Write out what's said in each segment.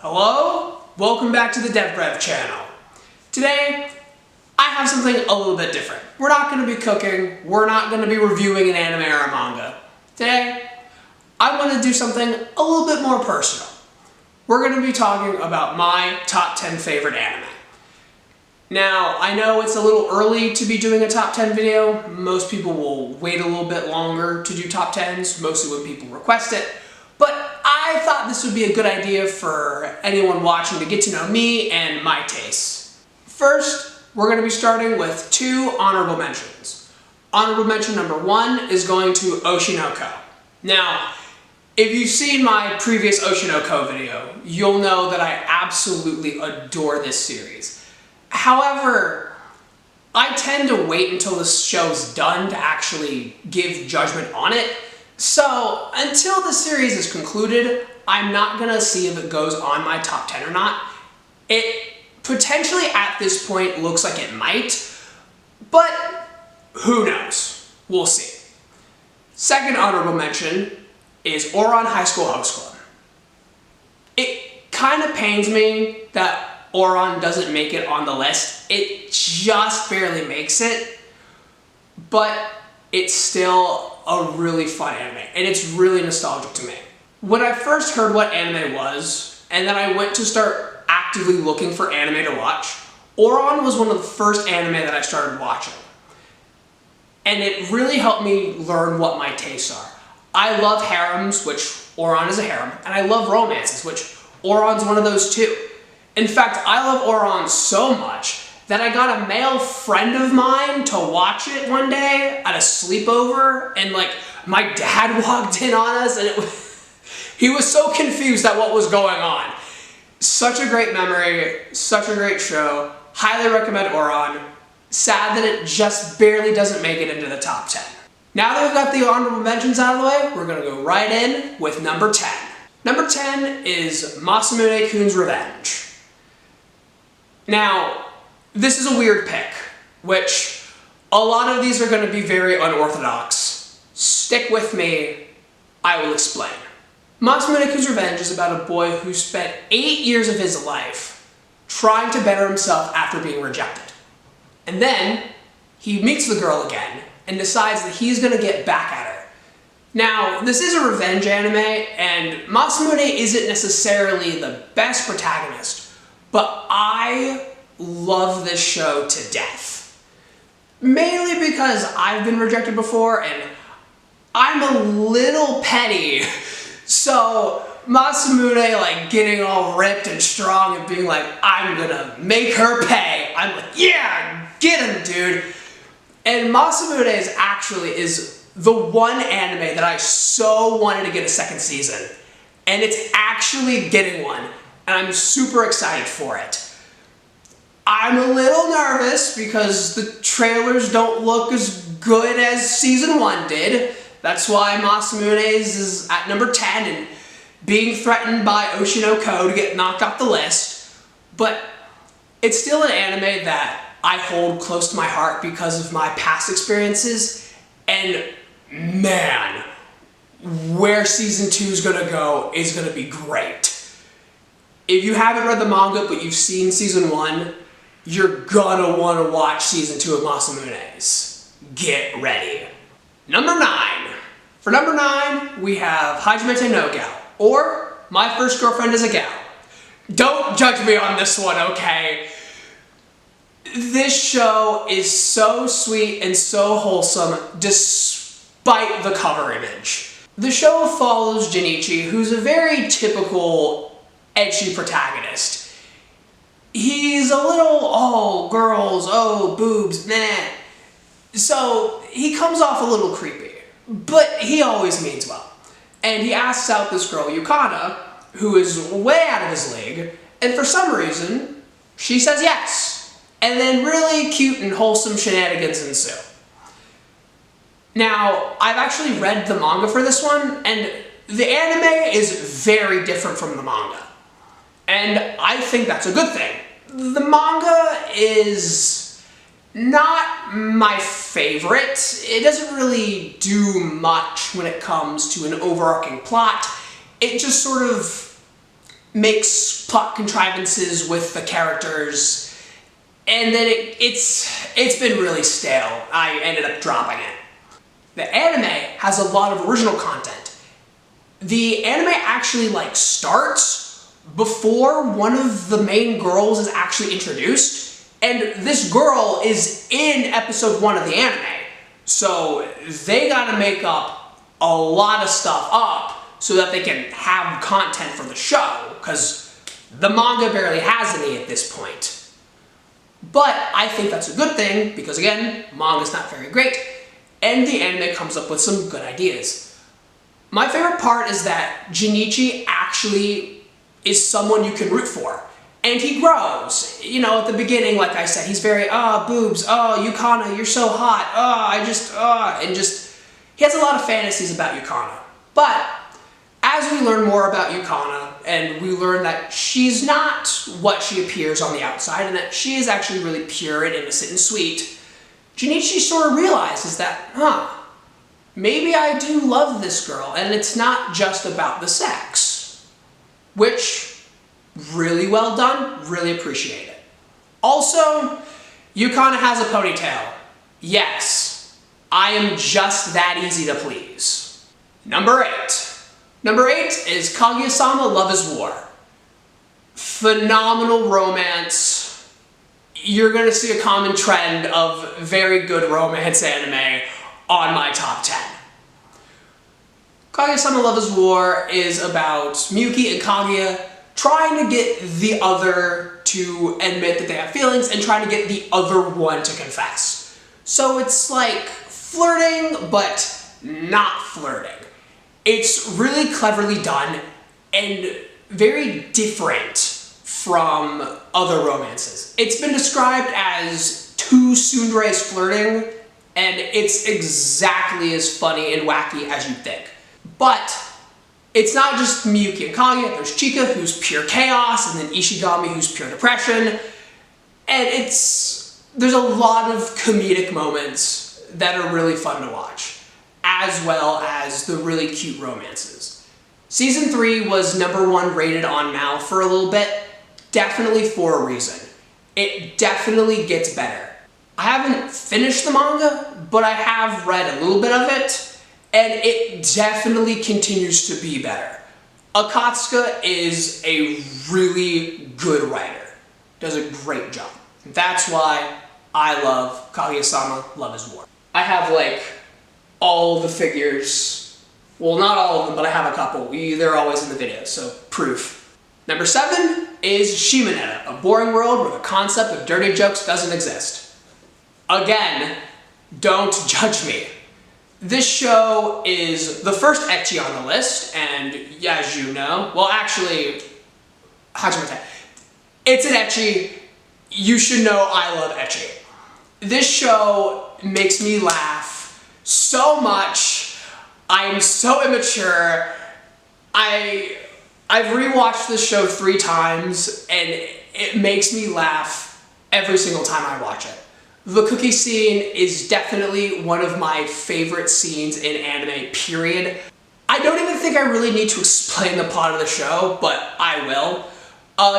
Hello? Welcome back to the DevBrev channel. Today, I have something a little bit different. We're not going to be cooking, we're not going to be reviewing an anime or a manga. Today, I want to do something a little bit more personal. We're going to be talking about my top 10 favorite anime. Now, I know it's a little early to be doing a top 10 video. Most people will wait a little bit longer to do top 10s, mostly when people request it. But I thought this would be a good idea for anyone watching to get to know me and my tastes. First, we're going to be starting with two honorable mentions. Honorable mention number one is going to Oshinoko. Now, if you've seen my previous Oshinoko video, you'll know that I absolutely adore this series. However, I tend to wait until the show's done to actually give judgment on it. So, until the series is concluded, I'm not gonna see if it goes on my top 10 or not. It potentially at this point looks like it might, but who knows? We'll see. Second honorable mention is Ouran High School Host Club. It kind of pains me that Ouran doesn't make it on the list. It just barely makes it, but it's still a really fun anime, and it's really nostalgic to me. When I first heard what anime was, and then I went to start actively looking for anime to watch, Ouran was one of the first anime that I started watching. And it really helped me learn what my tastes are. I love harems, which Ouran is a harem, and I love romances, which Ouran's one of those too. In fact, I love Ouran so much that I got a male friend of mine to watch it one day at a sleepover, and my dad walked in on us, and he was so confused at what was going on. Such a great memory, such a great show. Highly recommend Ouran. Sad that it just barely doesn't make it into the top 10. Now that we've got the honorable mentions out of the way, we're gonna go right in with number 10. Number 10 is Masamune-kun's Revenge. Now, this is a weird pick, which a lot of these are going to be very unorthodox. Stick with me, I will explain. Masamune-kun's Revenge is about a boy who spent 8 years of his life trying to better himself after being rejected. And then he meets the girl again and decides that he's going to get back at her. Now, this is a revenge anime, and Masamune isn't necessarily the best protagonist, but I love this show to death. Mainly because I've been rejected before and I'm a little petty. So Masamune getting all ripped and strong and being like, I'm gonna make her pay. I'm like, yeah, get him, dude. And Masamune is the one anime that I so wanted to get a second season. And it's actually getting one. And I'm super excited for it. I'm a little nervous because the trailers don't look as good as season 1 did. That's why Masamune's is at number 10 and being threatened by Oshinoko to get knocked off the list. But it's still an anime that I hold close to my heart because of my past experiences. And man, where season 2 is gonna go is gonna be great. If you haven't read the manga but you've seen season 1, you're gonna want to watch season 2 of Masamune's. Get ready. Number 9. For number 9, we have Hajimete no Gal, or My First Girlfriend is a Gal. Don't judge me on this one, okay? This show is so sweet and so wholesome despite the cover image. The show follows Jinichi, who's a very typical ecchi protagonist. He's a little, oh, girls, oh, boobs, meh. So he comes off a little creepy, but he always means well. And he asks out this girl, Yukana, who is way out of his league, and for some reason, she says yes. And then really cute and wholesome shenanigans ensue. Now, I've actually read the manga for this one, and the anime is very different from the manga. And I think that's a good thing. The manga is not my favorite. It doesn't really do much when it comes to an overarching plot. It just sort of makes plot contrivances with the characters, and then it's been really stale. I ended up dropping it. The anime has a lot of original content. The anime actually starts before one of the main girls is actually introduced, and this girl is in episode 1 of the anime. So they gotta make up a lot of stuff up so that they can have content for the show, because the manga barely has any at this point. But I think that's a good thing, because again, manga's not very great, and the anime comes up with some good ideas. My favorite part is that Junichi actually is someone you can root for. And he grows. At the beginning, like I said, he's very, boobs, Yukana, you're so hot, he has a lot of fantasies about Yukana. But as we learn more about Yukana, and we learn that she's not what she appears on the outside, and that she is actually really pure and innocent and sweet, Junichi sort of realizes that, maybe I do love this girl, and it's not just about the sex. Which, really well done, really appreciate it. Also, Yukana has a ponytail. Yes, I am just that easy to please. Number 8. Number 8 is Kaguya-sama Love is War. Phenomenal romance. You're gonna see a common trend of very good romance anime on my top 10. Kaguya-sama Love is War is about Miyuki and Kaguya trying to get the other to admit that they have feelings and trying to get the other one to confess. So it's like flirting, but not flirting. It's really cleverly done and very different from other romances. It's been described as two tsunderes flirting, and it's exactly as funny and wacky as you'd think. But it's not just Miyuki and Kaguya. There's Chika, who's pure chaos, and then Ishigami, who's pure depression. And there's a lot of comedic moments that are really fun to watch, as well as the really cute romances. Season 3 was #1 rated on Mal for a little bit, definitely for a reason. It definitely gets better. I haven't finished the manga, but I have read a little bit of it, and it definitely continues to be better. Akatsuka is a really good writer. Does a great job. That's why I love Kaguya-sama Love is War. I have all the figures. Well, not all of them, but I have a couple. They're always in the video, so proof. Number 7 is Shimonetta, a boring world where the concept of dirty jokes doesn't exist. Again, don't judge me. This show is the first ecchi on the list, and as you know, well actually, Hajimete, it's an ecchi. You should know I love ecchi. This show makes me laugh so much. I am so immature. I've rewatched this show 3 times, and it makes me laugh every single time I watch it. The cookie scene is definitely one of my favorite scenes in anime, period. I don't even think I really need to explain the plot of the show, but I will.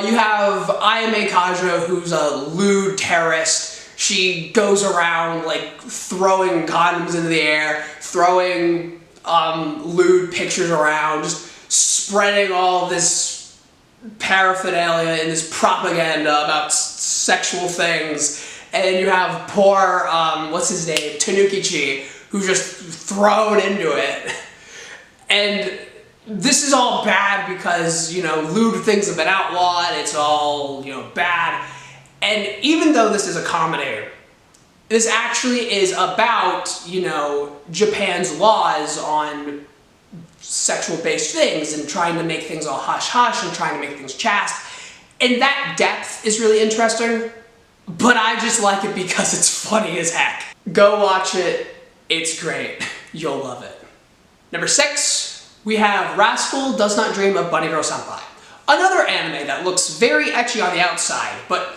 You have Ayame Kajo, who's a lewd terrorist. She goes around throwing condoms into the air, throwing lewd pictures around, just spreading all this paraphernalia and this propaganda about sexual things. And you have poor, what's his name, Tanukichi, who's just thrown into it. And this is all bad because, lewd things have been outlawed, it's all, bad. And even though this is a comedy, this actually is about, Japan's laws on sexual-based things and trying to make things all hush-hush and trying to make things chaste. And that depth is really interesting. But I just like it because it's funny as heck. Go watch it. It's great. You'll love it. Number 6, we have Rascal Does Not Dream of Bunny Girl Senpai. Another anime that looks very ecchi on the outside, but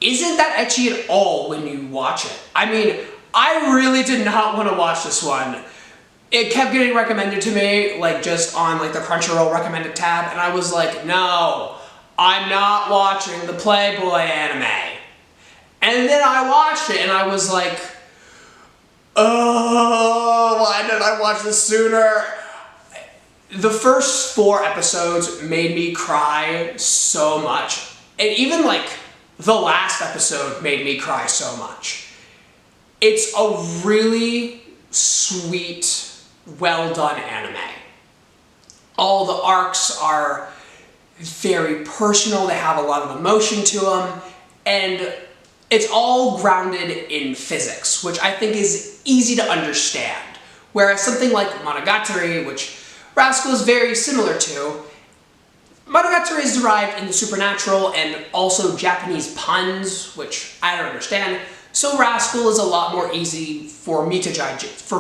isn't that ecchi at all when you watch it. I mean, I really did not want to watch this one. it kept getting recommended to me, like just on like the Crunchyroll recommended tab, and I was like, no, I'm not watching the Playboy anime. And then I watched it and I was like, oh, why didn't I watch this sooner? The first 4 episodes made me cry so much. And even like the last episode made me cry so much. It's a really sweet, well done anime. All the arcs are very personal, they have a lot of emotion to them, and it's all grounded in physics, which I think is easy to understand. Whereas something like Monogatari, which Rascal is very similar to, Monogatari is derived in the supernatural and also Japanese puns, which I don't understand, so Rascal is a lot more easy for me to digest.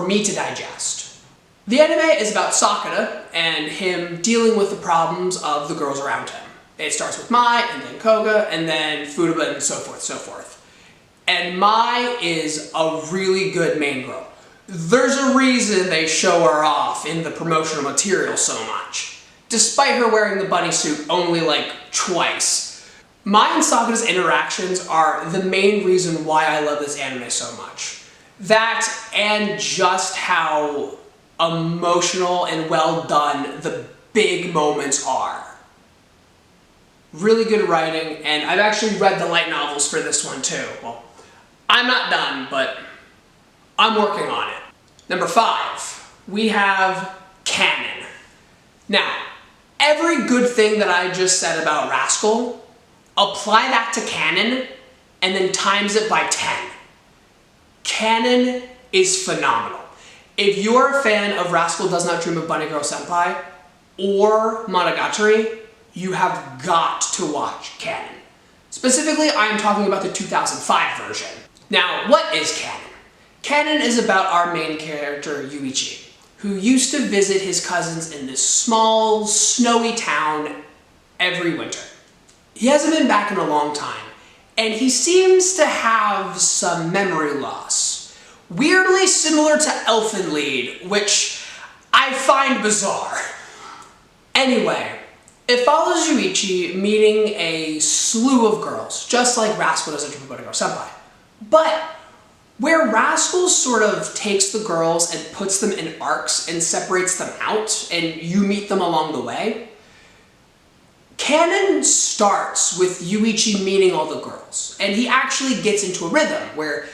The anime is about Sakura and him dealing with the problems of the girls around him. It starts with Mai, and then Koga, and then Futaba, and so forth, so forth. And Mai is a really good main girl. There's a reason they show her off in the promotional material so much, despite her wearing the bunny suit only like twice. Mai and Sakura's interactions are the main reason why I love this anime so much. That and just how emotional and well done the big moments are. Really good writing, and I've actually read the light novels for this one too. Well, I'm not done, but I'm working on it. Number 5, we have canon. Now, every good thing that I just said about Rascal, apply that to canon, and then times it by 10. Canon is phenomenal. If you're a fan of Rascal Does Not Dream of Bunny Girl Senpai or Monogatari, you have got to watch canon. Specifically, I am talking about the 2005 version. Now, what is canon? Canon is about our main character, Yuichi, who used to visit his cousins in this small, snowy town every winter. He hasn't been back in a long time, and he seems to have some memory loss. Weirdly similar to Elfenlied, which I find bizarre. Anyway, it follows Yuichi meeting a slew of girls, just like Rascal Does Not Dream of Bunny Girl Senpai. But where Rascal sort of takes the girls and puts them in arcs and separates them out, and you meet them along the way, canon starts with Yuichi meeting all the girls, and he actually gets into a rhythm where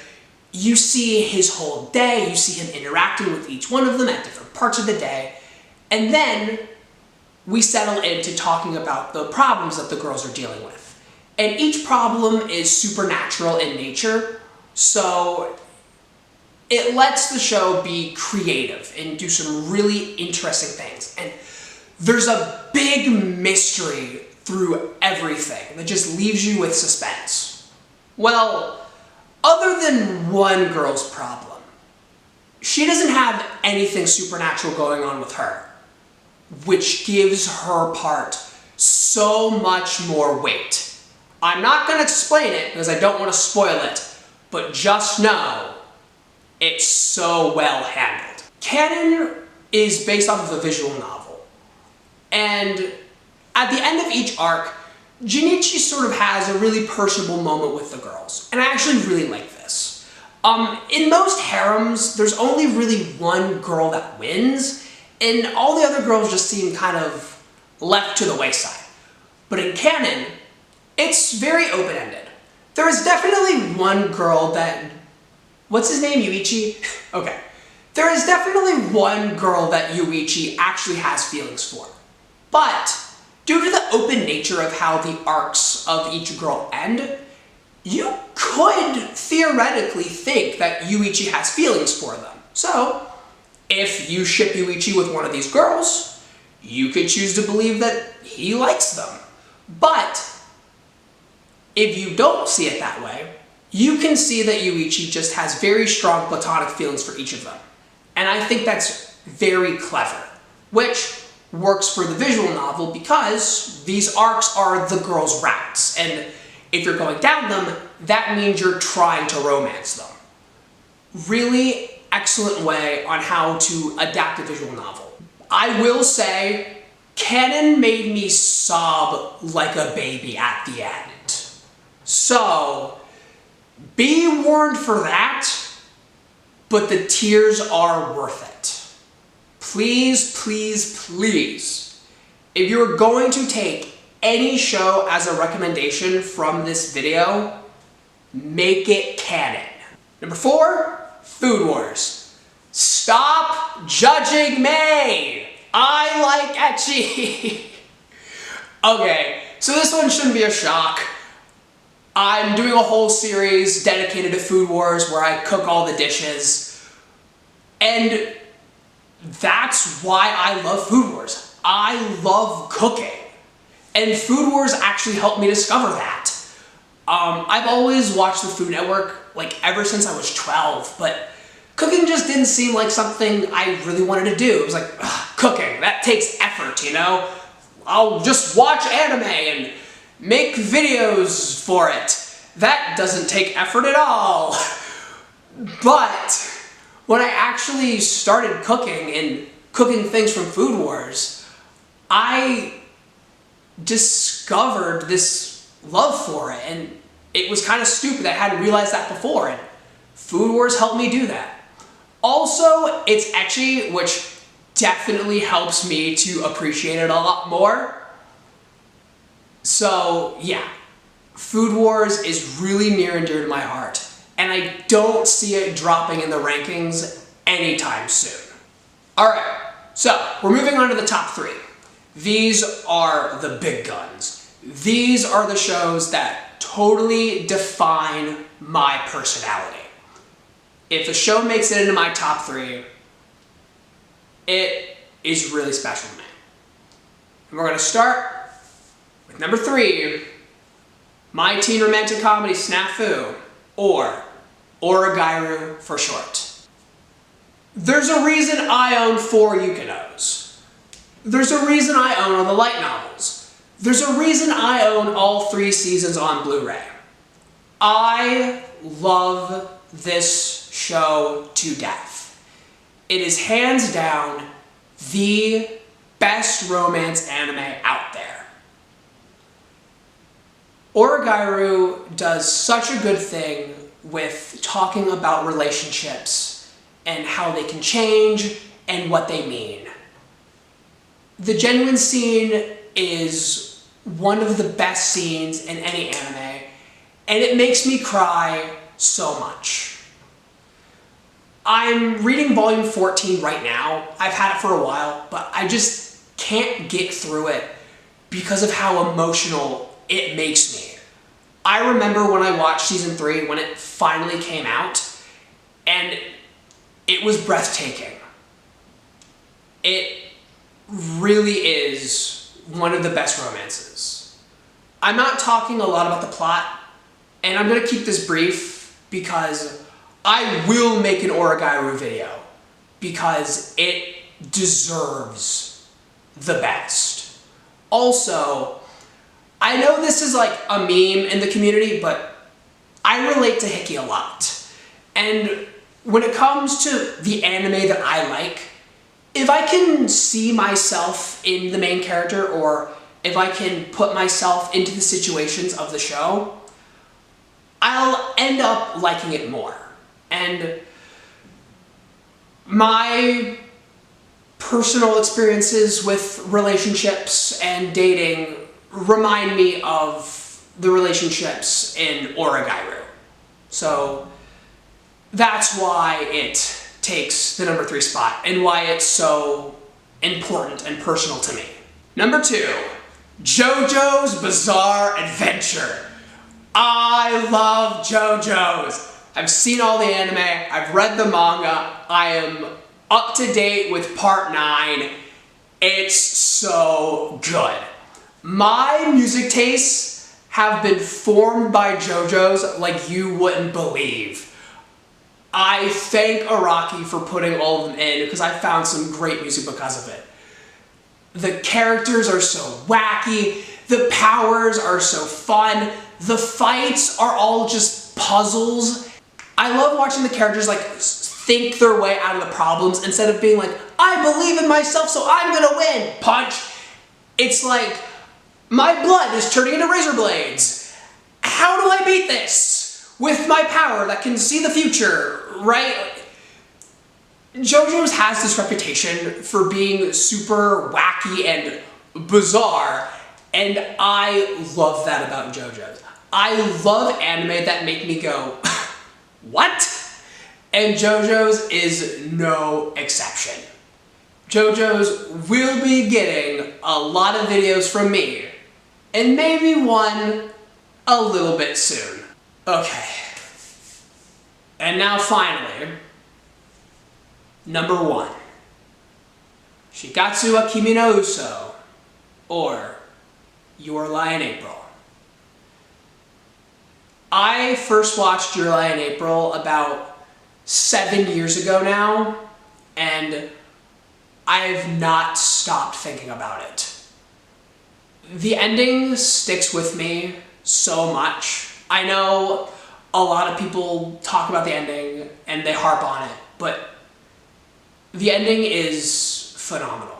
you see his whole day, you see him interacting with each one of them at different parts of the day, and then we settle into talking about the problems that the girls are dealing with. And each problem is supernatural in nature, so it lets the show be creative and do some really interesting things. And there's a big mystery through everything that just leaves you with suspense. Well, other than one girl's problem, she doesn't have anything supernatural going on with her, which gives her part so much more weight. I'm not going to explain it because I don't want to spoil it, but just know it's so well handled. Canon is based off of a visual novel, and at the end of each arc, Junichi sort of has a really personable moment with the girls, and I actually really like this. In most harems, there's only really one girl that wins, and all the other girls just seem kind of left to the wayside. But in canon, it's very open-ended. There is definitely one girl that... What's his name? Yuichi? Okay. There is definitely one girl that Yuichi actually has feelings for. But due to the open nature of how the arcs of each girl end, you could theoretically think that Yuichi has feelings for them. So, if you ship Yuichi with one of these girls, you could choose to believe that he likes them. But if you don't see it that way, you can see that Yuichi just has very strong platonic feelings for each of them. And I think that's very clever, which works for the visual novel because these arcs are the girls' routes, and if you're going down them, that means you're trying to romance them. Really, excellent way on how to adapt a visual novel. I will say, canon made me sob like a baby at the end. So, be warned for that, but the tears are worth it. Please, please, please, if you're going to take any show as a recommendation from this video, make it canon. Number 4, Food Wars. Stop judging me! I like ecchi! Okay, so this one shouldn't be a shock. I'm doing a whole series dedicated to Food Wars where I cook all the dishes. And that's why I love Food Wars. I love cooking. And Food Wars actually helped me discover that. I've always watched the Food Network, like, ever since I was 12, but cooking just didn't seem like something I really wanted to do. It was like, cooking, that takes effort, you know? I'll just watch anime and make videos for it. That doesn't take effort at all. But when I actually started cooking and cooking things from Food Wars, I discovered this love for it, and it was kind of stupid. I hadn't realized that before, and Food Wars helped me do that. Also, it's ecchi, which definitely helps me to appreciate it a lot more. So yeah, Food Wars is really near and dear to my heart, and I don't see it dropping in the rankings anytime soon. Alright, so we're moving on to the top 3. These are the big guns. These are the shows that totally define my personality. If a show makes it into my top 3, it is really special to me. And we're going to start with number 3, my teen romantic comedy Snafu, or Oragairu for short. There's a reason I own 4 Yukinos. There's a reason I own all the light novels. There's a reason I own all 3 seasons on Blu-ray. I love this show to death. It is hands down the best romance anime out there. Oragairu does such a good thing with talking about relationships and how they can change and what they mean. The genuine scene is one of the best scenes in any anime, and it makes me cry so much. I'm reading volume 14 right now. I've had it for a while, but I just can't get through it because of how emotional it makes me. I remember when I watched season 3 when it finally came out, and it was breathtaking. It really is one of the best romances. I'm not talking a lot about the plot, and I'm going to keep this brief because I will make an Oragairu video because it deserves the best. Also, I know this is like a meme in the community, but I relate to Hickey a lot. And when it comes to the anime that I like, if I can see myself in the main character, or if I can put myself into the situations of the show, I'll end up liking it more. And my personal experiences with relationships and dating remind me of the relationships in Oragairu. So that's why it takes the number 3 spot and why it's so important and personal to me. Number 2, JoJo's Bizarre Adventure. I love JoJo's. I've seen all the anime, I've read the manga, I am up to date with part 9. It's so good. My music tastes have been formed by JoJo's like you wouldn't believe. I thank Araki for putting all of them in because I found some great music because of it. The characters are so wacky, the powers are so fun, the fights are all just puzzles. I love watching the characters like think their way out of the problems instead of being like, I believe in myself, so I'm gonna win. Punch. It's like, my blood is turning into razor blades. How do I beat this? With my power that can see the future, right? JoJo's has this reputation for being super wacky and bizarre, and I love that about JoJo's. I love anime that make me go, what? And JoJo's is no exception. JoJo's will be getting a lot of videos from me, and maybe one a little bit soon. Okay. And now finally, number 1. Shigatsu wa Kimi no Uso, or Your Lie in April. I first watched Your Lie in April about 7 years ago now, and I've not stopped thinking about it. The ending sticks with me so much. I know a lot of people talk about the ending and they harp on it, but the ending is phenomenal.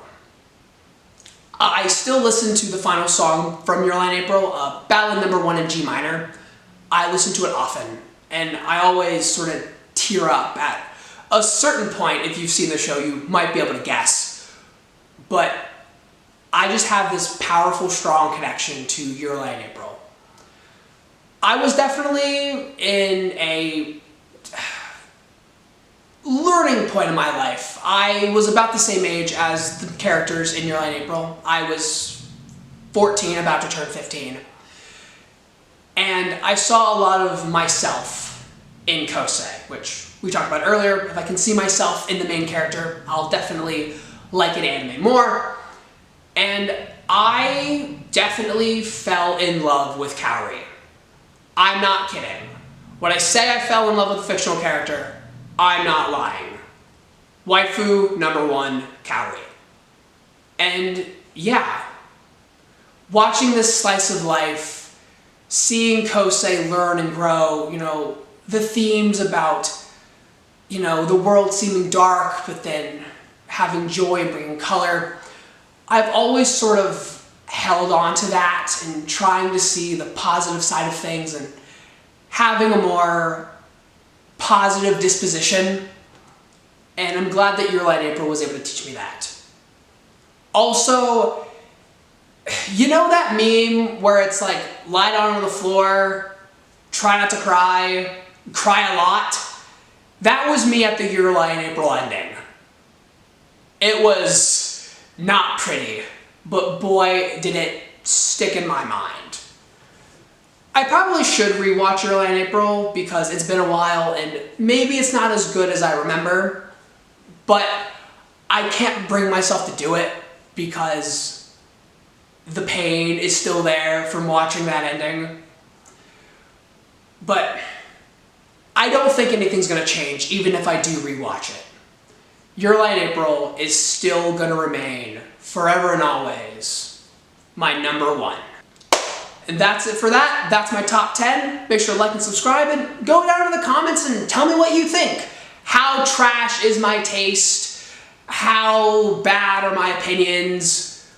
I still listen to the final song from Your Lie in April, Ballad number 1 in G minor. I listen to it often, and I always sort of tear up at a certain point. If you've seen the show, you might be able to guess. But I just have this powerful, strong connection to Your Lie in April. I was definitely in a learning point in my life. I was about the same age as the characters in Your Lie in April. I was 14, about to turn 15. And I saw a lot of myself in Kosei, which we talked about earlier. If I can see myself in the main character, I'll definitely like an anime more. And I definitely fell in love with Kaori. I'm not kidding. When I say I fell in love with a fictional character, I'm not lying. Waifu number 1, Kaori. And yeah, watching this slice of life, seeing Kosei learn and grow, the themes about, the world seeming dark, but then having joy and bringing color. I've always sort of held on to that and trying to see the positive side of things and having a more positive disposition. And I'm glad that Your Lie in April was able to teach me that. Also, you know that meme where it's like, lie down on the floor, try not to cry a lot? That was me at the Your Lie in April ending. It was not pretty, but boy, did it stick in my mind. I probably should rewatch Your Lie in April because it's been a while and maybe it's not as good as I remember, but I can't bring myself to do it because the pain is still there from watching that ending. But I don't think anything's gonna change even if I do rewatch it. Your Lie in April is still gonna remain forever and always my number 1. And that's it for that. That's my top 10. Make sure to like and subscribe and go down in the comments and tell me what you think. How trash is my taste? How bad are my opinions?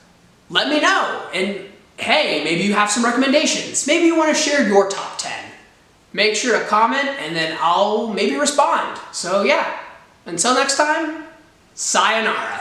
Let me know. And hey, maybe you have some recommendations. Maybe you want to share your top 10. Make sure to comment and then I'll maybe respond. So yeah, until next time, sayonara.